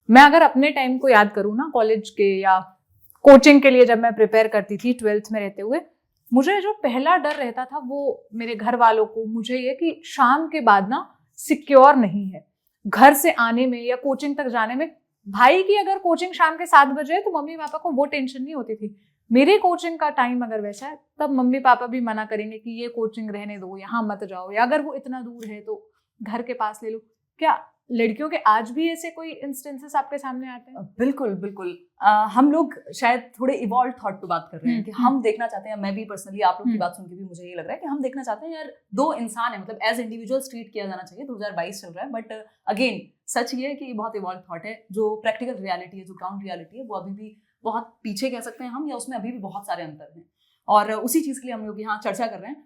मैं अगर अपने टाइम को याद करूँ ना, कॉलेज के या कोचिंग के लिए जब मैं प्रिपेयर करती थी 12th में रहते हुए, मुझे जो पहला डर रहता था वो मेरे घर वालों को, मुझे ये कि शाम के बाद ना सिक्योर नहीं है घर से आने में या कोचिंग तक जाने में। भाई की अगर कोचिंग शाम के 7 बजे है तो मम्मी पापा को वो टेंशन नहीं होती थी। मेरी कोचिंग का टाइम अगर वैसा है तब मम्मी पापा भी मना करेंगे कि ये कोचिंग रहने दो, यहाँ मत जाओ, या अगर वो इतना दूर है तो घर के पास ले लो। क्या लड़कियों के आज भी ऐसे कोई इंस्टेंसेस आपके सामने आते हैं? बिल्कुल बिल्कुल। हम लोग शायद थोड़े इवॉल्व थॉट पे बात कर रहे हैं कि हम देखना चाहते हैं, मैं भी पर्सनली आप लोग की बात सुन के भी मुझे ये लग रहा है कि हम देखना चाहते हैं यार दो इंसान है, मतलब एज इंडिविजुअल्स ट्रीट किया जाना चाहिए। 2022 चल रहा है, बट अगेन सच ये है कि बहुत इवॉल्व थॉट है। जो प्रैक्टिकल रियलिटी है, जो ग्राउंड रियलिटी है, वो अभी भी बहुत पीछे कह सकते हैं हम, या उसमें अभी भी बहुत सारे अंतर हैं, और उसी चीज के लिए हम लोग यहाँ चर्चा कर रहे हैं।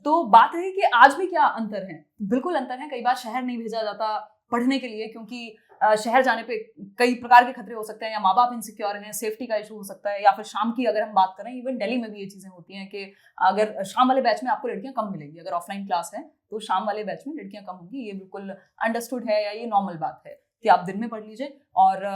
तो बात है कि आज भी क्या अंतर है। बिल्कुल अंतर है। कई बार शहर नहीं भेजा जाता पढ़ने के लिए, क्योंकि शहर जाने पे कई प्रकार के खतरे हो सकते हैं, या माँ बाप इनसिक्योर हैं, सेफ्टी का इशू हो सकता है, या फिर शाम की अगर हम बात करें, इवन दिल्ली में भी ये चीजें होती हैं कि अगर शाम वाले बैच में आपको लड़कियां कम मिलेंगी, अगर ऑफलाइन क्लास है तो शाम वाले बैच में लड़कियां कम होंगी। ये बिल्कुल अंडरस्टूड है, या ये नॉर्मल बात है कि आप दिन में पढ़ लीजिए। और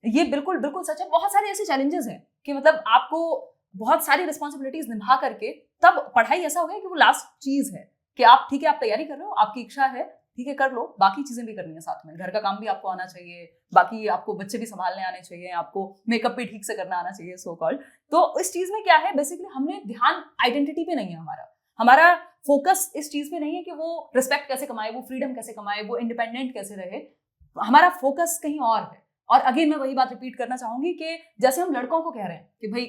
ये बिल्कुल बिल्कुल सच है। बहुत सारे ऐसे चैलेंजेस हैं कि मतलब आपको बहुत सारी रिस्पॉन्सिबिलिटीज निभा करके तब पढ़ाई ऐसा हो गया कि वो लास्ट चीज है कि आप ठीक है, आप तैयारी कर रहे हो, आपकी इच्छा है, ठीक है कर लो, बाकी चीजें भी करनी है साथ में, घर का काम भी आपको आना चाहिए, बाकी आपको बच्चे भी संभालने आने चाहिए, आपको मेकअप भी ठीक से करना आना चाहिए, सो कॉल्ड। तो इस चीज में क्या है, बेसिकली हमने ध्यान आइडेंटिटी पे नहीं है, हमारा फोकस इस चीज पे नहीं है कि वो रिस्पेक्ट कैसे कमाए, वो फ्रीडम कैसे कमाए, वो इंडिपेंडेंट कैसे रहे। हमारा फोकस कहीं और है। और अगेन मैं वही बात रिपीट करना चाहूंगी कि जैसे हम लड़कों को कह रहे हैं कि भाई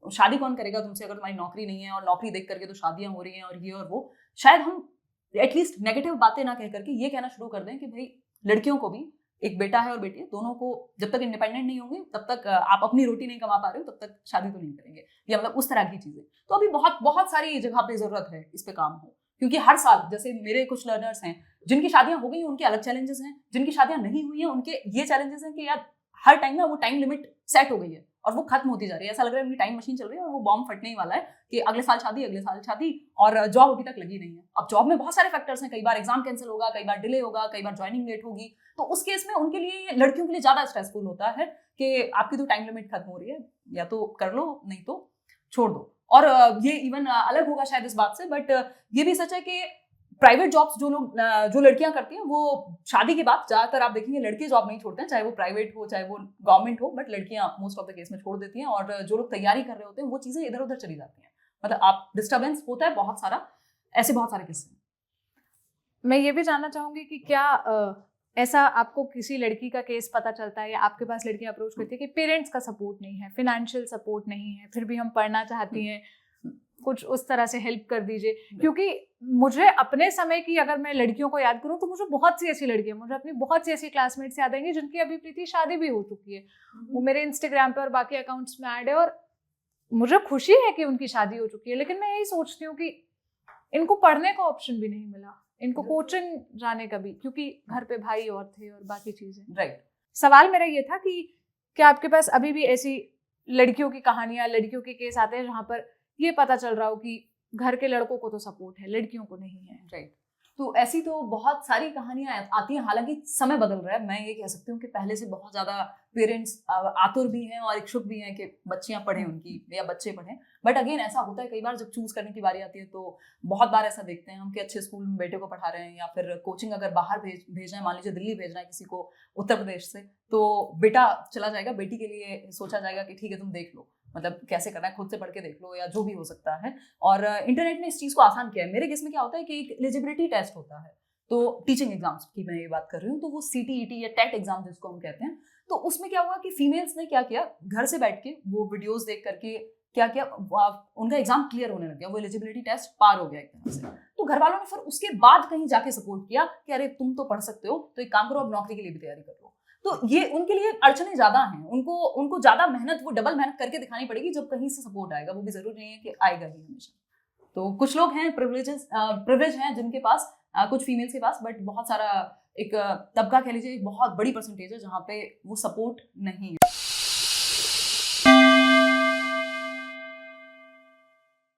शादी कौन करेगा तुमसे अगर तुम्हारी नौकरी नहीं है, और नौकरी देख करके तो शादियां हो रही हैं और ये और वो, शायद हम एटलीस्ट नेगेटिव बातें ना कह करके ये कहना शुरू कर दें कि भाई लड़कियों को भी एक बेटा है और बेटी है, दोनों को जब तक इंडिपेंडेंट नहीं होंगे, तब तक आप अपनी रोटी नहीं कमा पा रहे हो, तब तक शादी तो नहीं करेंगे, या मतलब उस तरह की चीजें। तो अभी बहुत बहुत सारी जगह पे जरूरत है इस पे काम हो, क्योंकि हर साल जैसे मेरे कुछ लर्नर्स हैं जिनकी शादियां हो गई, उनके अलग चैलेंजेस हैं, जिनकी शादियां नहीं हुई हैं उनके ये चैलेंजेस हैं कि यार हर टाइम ना वो टाइम लिमिट सेट हो गई है और वो खत्म होती जा रही है। ऐसा लग रहा है उनकी टाइम मशीन चल रही है और वो बॉम्ब फटने ही वाला है कि अगले साल शादी, अगले साल शादी, और जॉब अभी तक लगी नहीं है। अब जॉब में बहुत सारे फैक्टर्स हैं, कई बार एग्जाम कैंसिल होगा, कई बार डिले होगा, कई बार ज्वाइनिंग लेट होगी। तो उस केस में उनके लिए, लड़कियों के लिए ज्यादा स्ट्रेसफुल होता है कि आपकी तो टाइम लिमिट खत्म हो रही है, या तो कर लो नहीं तो छोड़ दो। और ये इवन अलग होगा शायद इस बात से, बट ये भी सच है कि प्राइवेट जॉब्स जो लड़कियां करती हैं वो शादी के बाद ज्यादातर आप देखेंगे लड़के जॉब नहीं छोड़ते हैं, चाहे वो प्राइवेट हो चाहे वो गवर्नमेंट हो, बट लड़कियां मोस्ट ऑफ द केस में छोड़ देती हैं। और जो लोग तैयारी कर रहे होते हैं वो चीजें इधर उधर चली जाती हैं, मतलब आप डिस्टर्बेंस होता है बहुत सारा, ऐसे बहुत सारे किस्से। मैं ये भी जानना चाहूंगी कि क्या ऐसा आपको किसी लड़की का केस पता चलता है या आपके पास लड़कियां अप्रोच करती है कि पेरेंट्स का सपोर्ट नहीं है, फाइनेंशियल सपोर्ट नहीं है, फिर भी हम पढ़ना चाहती हैं, कुछ उस तरह से हेल्प कर दीजिए? क्योंकि मुझे अपने समय की अगर मैं लड़कियों को याद करूं तो मुझे बहुत सी ऐसी लड़कियां, मुझे अपनी बहुत सी ऐसी क्लासमेट्स याद आएंगी जिनकी अभी प्रीति शादी भी हो चुकी है, वो मेरे इंस्टाग्राम पे और बाकी अकाउंट्स में ऐड है, और मुझे खुशी है कि उनकी शादी हो चुकी है। लेकिन मैं यही सोचती हूँ कि इनको पढ़ने का ऑप्शन भी नहीं मिला, इनको कोचिंग जाने का भी, क्योंकि घर पे भाई और थे और बाकी चीजें। राइट। सवाल मेरा ये था कि क्या आपके पास अभी भी ऐसी लड़कियों की कहानियां, लड़कियों के केस आते हैं जहां पर ये पता चल रहा हो कि घर के लड़कों को तो सपोर्ट है, लड़कियों को नहीं है? राइट। तो ऐसी तो बहुत सारी कहानियां आती हैं। हालांकि समय बदल रहा है, मैं ये कह सकती हूँ कि पहले से बहुत ज्यादा पेरेंट्स आतुर भी हैं और इच्छुक भी हैं कि बच्चियां पढ़ें उनकी, या बच्चे पढ़ें। बट अगेन ऐसा होता है कई बार जब चूज करने की बारी आती है तो बहुत बार ऐसा देखते हैं हम कि अच्छे स्कूल में बेटे को पढ़ा रहे हैं, या फिर कोचिंग अगर बाहर भेज रहे हैं, मान लीजिए दिल्ली भेज रहे हैं किसी को उत्तर प्रदेश से, तो बेटा चला जाएगा, बेटी के लिए सोचा जाएगा कि ठीक है तुम देख लो, मतलब कैसे करना है खुद से पढ़ के देख लो, या जो भी हो सकता है। और इंटरनेट ने इस चीज को आसान किया है। मेरे केस में क्या होता है कि एक एलिजिबिलिटी टेस्ट होता है, तो टीचिंग एग्जाम्स की मैं ये बात कर रही हूँ, तो वो CTET या टेट एग्जाम जिसको हम कहते हैं, तो उसमें क्या हुआ कि फीमेल्स ने क्या किया, घर से बैठ के वो वीडियोस देख करके क्या किया, उनका एग्जाम क्लियर होने लग गया, वो एलिजिबिलिटी टेस्ट पार हो गया एक तरह से। तो घर वालों ने फिर उसके बाद कहीं जाके सपोर्ट किया कि अरे तुम तो पढ़ सकते हो, तो एक काम करो, अब नौकरी के लिए भी तैयारी कर लो। तो ये उनके लिए अड़चने ज्यादा हैं, उनको ज्यादा मेहनत, वो डबल मेहनत करके दिखानी पड़ेगी जब कहीं से सपोर्ट आएगा, वो भी जरूरी नहीं है कि आएगा ही हमेशा। तो कुछ लोग हैं प्रिविलेज हैं जिनके पास, कुछ फीमेल्स के पास, बट बहुत सारा एक तबका कह लीजिए, एक बहुत बड़ी परसेंटेज है जहाँ पे वो सपोर्ट नहीं